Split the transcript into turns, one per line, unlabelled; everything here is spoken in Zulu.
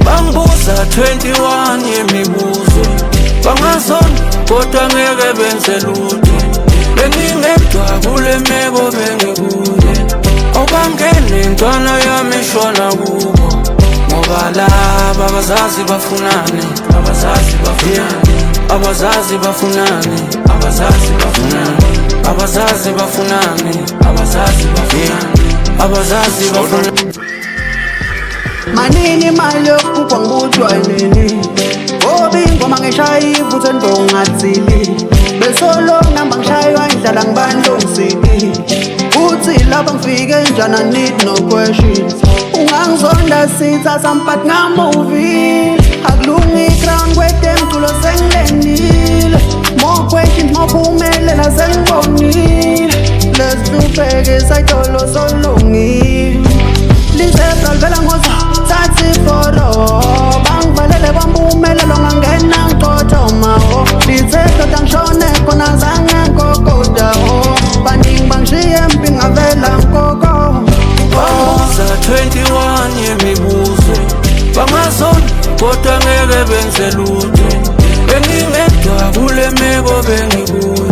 Bangibuza 21 yemibuzo, bangazona kodwa ngeke benze lutho. Bengingedwa kule meko bengikuye, awubangene ntwana yami ishona kubo. Ngoba laba abazazi bafunani, abazazi bafunani, abazazi bafunani, abazazi bafunani, abazazi bafunani, abazazi bafunani, abazazi bafunani.
Manini imali yokukhupha ngutshwaleni, ngoba ingoma ngishaya ivuthe ndongathili. Besolo namba ngishaywa indlala ngibandongisili. Uthi lapha ngifike njani, I need no questions. Ungangizonda sitha sampat ngamovie. Akulungi i-crown kwedemculo sengilenile. More questions, more phumelela sengibonile. Lesihlupheke isayitolo solungile. Lisebra livela ngoza sathi foro. Bangivalele kwampumelelo ngangena ngiqothoma ho. Lithe doda ngishone khona zange ngokoda ho. Baningi bangishiye empi ngavela nkoko.
Bangibuza 21 yemibuzo, bangazona kodwa ngeke benze lutho. Bengingedwa kule meko bengikuye,